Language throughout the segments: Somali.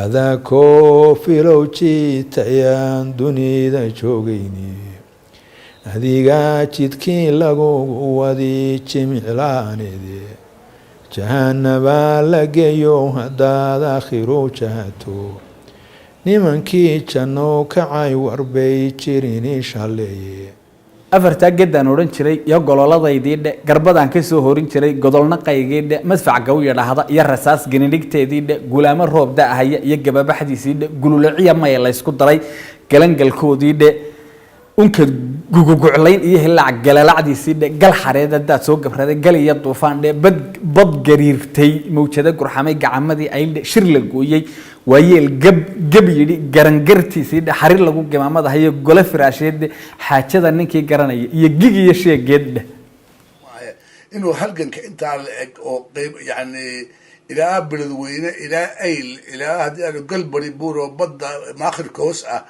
adaa koo filow jiitayaan dunida joogayni adigaa jidkii lagugu wadi jimiclaaneede jahanabaa la geeyo haddaad aakhiru jahato nimankii janno kacay warbay jirini shalleeye afartaa geddaan odhan jiray iyo gololadaydii dhe garbadaan ka soo horin jiray godolnaqaygii dhe madfac gawiya dhahda iyo rasaas ganidhigteedii dhe gulaamo roob da-ahaya iyo gababaxdiisii dhe gululaciya maya laysku daray galangalkoodii dhe unka guguguclayn iyo hilaac galalacdiisii dhe gal xareed haddaad soo gabraday gal iyo duufaan dhe bad gariirtay mawjado gurxamay gacamadii ayldhe shir la gooyey waayeel gab yidhi garangartiisii dhe xarir lagu gimaamadahayo gole firaasheed xaajada ninkii garanaya iyo gig iyo sheegeed dheh inuu halganka intaa la eg oo qayb yani ilaa beledweyne ilaa ayl ilaa haddii aanu galbari buur oo badda maakhirka hoos ah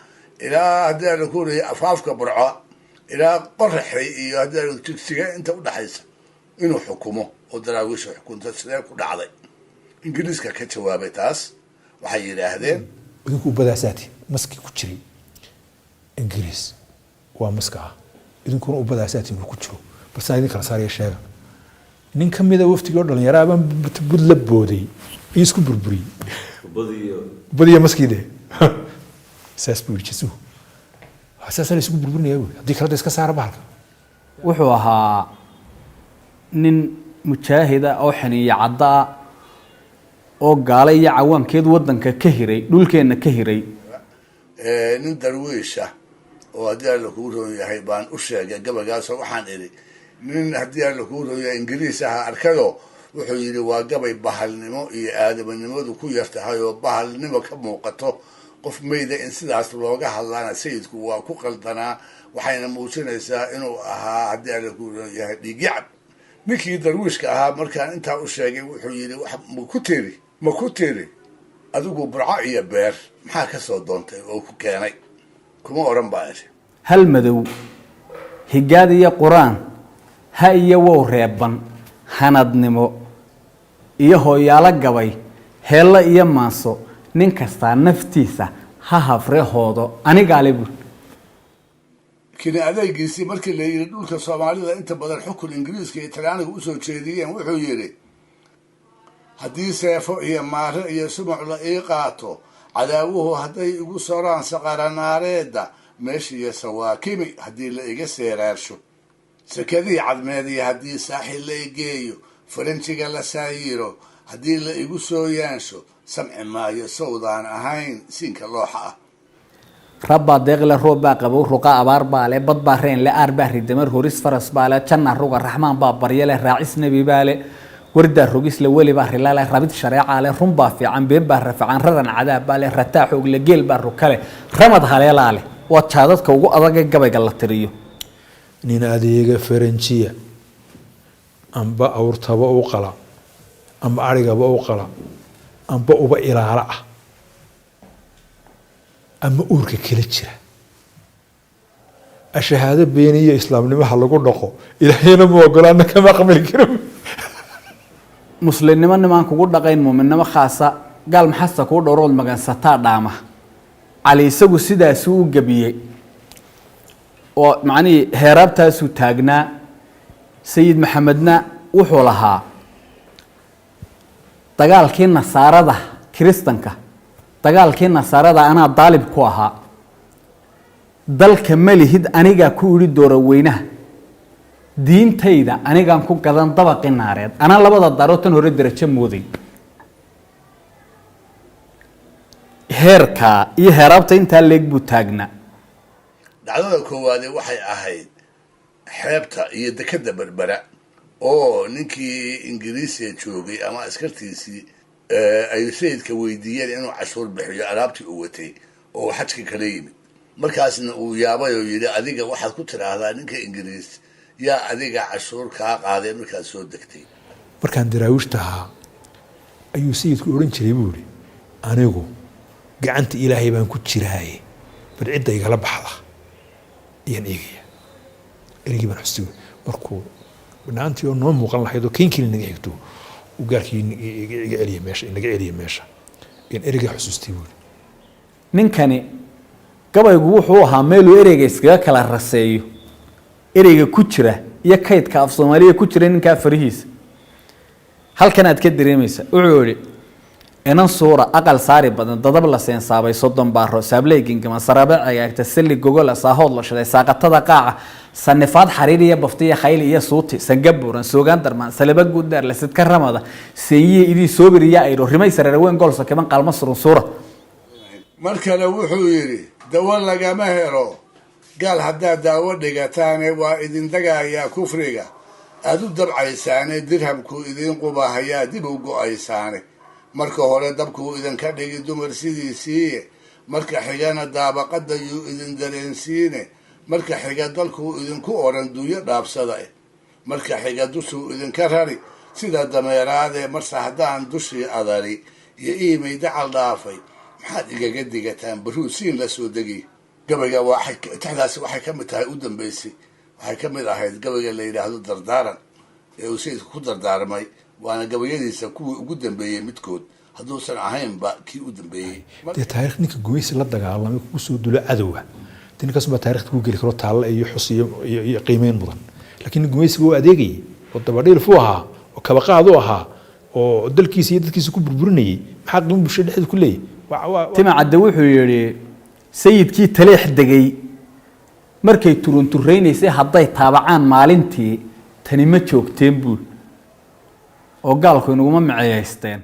ilaa haddii aanu ku leeyahay afaafka burco ilaa qoraxay iyo haddii aanu jigsiga inta udhaxaysa inuu xukumo oo daraawiisha xukunta sidee ku dhacday ingiriiska ka jawaabay taas waxay yidhaahdeen idinku ubadaasaati maskii ku jiray ingiriis waa maska ah idinkuna ubadaasaati inuu ku jiro balse idin kala saaraya sheega nin ka mida waftigii oo dhalinyaraabaan bud la booday iyo isku burburiyey badiyo maskiide saas buu yidhi jisuhu saasa la isugu burburinaya buui haddii kalada iska saara bahalka wuxuu ahaa nin mujaahida oo xiniya cadda ah oo gaala iyo cawaankeed waddanka ka hiray dhulkeenna ka hiray nin darwiisha oo haddii alla kuu roon yahay baan u sheegay gabagaasoo waxaan idhi nin haddii alla kuu roon yahay ingiriis aha arkado wuxuu yidhi waa gabay bahalnimo iyo aadamanimadu ku yartahay oo bahalnimo ka muuqato qof mayda in sidaas looga hadlaana sayidku waa ku qaldanaa waxayna muujinaysaa inuu ahaa haddii alla kuu roon yahay dhiigyacab ninkii darwiishka ahaa markaan intaa u sheegay wuxuu yidhi ma ku tiri adigu burco iyo beer maxaa ka soo doontay oo ku keenay kuma odhan baa idhi hal madow higaad iyo qur-aan ha iyo wow reeban hanadnimo iyo hooyaalo gabay heello iyo maanso nin kastaa naftiisa ha hafrehoodo anigaale buur kini adeegiisii markii la yidhi dhulka soomaalida inta badan xukun ingiriiska iyo talyaaniga usoo jeediyeen wuxuu yidhi haddii seefo iyo maare iyo sumuc la ii qaato cadaawuhu hadday igu soraan saqaranaareedda meeshiiyo sawaakimi haddii la iga seeraarsho sakadii cadmeediya haddii saaxil la igeeyo faranjiga la saayiro haddii la igu soo yaansho samci maayo sawdaan ahayn siinka looxa ah rabbaa deeqle roob baa qabow ruqa abaar baa le bad baa reen le aar baa ridamar horis faras baa le janna ruga raxmaan baa barya le raacis nebi baa le wardaa rogis le weli baa rila le rabid shareeca le run baa fiican been baa rafacan raran cadaab baa le rataa xoog le geel baa rukale ramad haleelaa leh waa jaadadka ugu adagee gabayga la tiriyo nin adeega faranjiya amba awrtaba u qala amba arigaba u qala amba uba ilaala ah ama uurka kala jira ashahaado beeniyo islaamnimaha lagu dhaqo ilaahayna ma ogolaana kama qamali karo muslimnimo nimaan kugu dhaqayn muuminnimo khaasa gaal maxasta kuu dhowrood magansataa dhaama cali isagu sidaasuu u gabiyey oo macnihii heeraabtaasuu taagnaa sayid maxamedna wuxuu lahaa dagaalkii nasaarada kiristanka dagaalkii nasaarada anaa daalib ku ahaa dalka malihid anigaa ku idhi doora weynaha diintayda anigaan ku gadan dabaqi naareed anaa labada daaroo tan hore darajo mooday heerkaa iyo heeraabta intaa leeg buu taagnaa dhacdada koowaade waxay ahayd xeebta iyo dekeda berbera oo ninkii ingiriisiga joogay ama askartiisii ay sayidka weydiiyeen inuu cashuur bixiyo alaabtii uu watay oo xajka kala yimid markaasna uu yaabay oo yidhi adiga waxaad ku tidhaahdaa ninka ingiriis yaa adiga cashuur kaa qaaday markaad soo degtay markaan daraawiishta ahaa ayuu sayidku odhan jiray buu ihi anigu gacanta ilaahay baan ku jiraaye bal cidda igala baxda ayaan eegaya erigii baan xusi markuu banaantii oo noo muuqan lahayd oo keenkii naga xigto uu gaarkii iga celiya meesha inaga celiya meesha in ereyga xusuustay buu ninkani gabaygu wuxuu ahaa meel uu ereyga iskaga kala raseeyo ereyga ku jira iyo kaydka af Soomaaliya ku jira ninka farihiisa halkan aad ka dareemaysa wuxuu yiri inan suura aqal saari badan dadab la seen saabay 30 baaro saableegin kama sarabe ayagta sali gogol saahood la shaday saaqatada qaaca sanifaad xariiriya baftiya khayl iyo suuti sangaburan soogaan darmaan salaba guudar la sid ka ramada seeyi idii soobiriya ay rimay sararweyn golso kaman qalma surun suura markale wuxuu yiri dawa lagama helo gaal hadda daawo dhigataane waa idin dagaaya kufriga aad u dabcaysaane dirhamku idin qubahaya dib u go'aysaane marka hore dabku idin ka dhigi dumar sidiisii marka xigana daabaqada yu idin dareensiine marka xiga dalku idin ku oran duuyo dhaabsada marka xiga dushu idin ka rari sida dameeraade marsa hadaan dushii adari iyo iimay dacal dhaafay maxaad igaga digataan baruusiin la soo degi gabayga taxdaasi waxay ka mid tahay u dambeysay waxay ka mid ahayd gabayga la yiraahdo dardaaran ee uu sayidku ku dardaarmay waana gabayadiisa kuwii ugu dambeeyay midkood hadduusan ahaynba kii u dambeeyay dee taariikh ninka gumaysi la dagaalamay ku soo dulo cadowga ninkaas ma taariikhda ku geli karo taalla iyo xus iyo qiimeyn mudan laakiin gumaysiga uu adeegay oo dabadhiil fu ahaa oo kaba qaad u ahaa oo dalkiisa iyo dadkiisa ku burburinayay maxaa qiimo bulshada dhexdeeda ku leeyahay tima cadde wuxuu yiri sayidkii taleex degay markay turuntureynaysa hadday taabacaan maalintii tani ma joogteen buu oo gaalku inaguma maceeysteen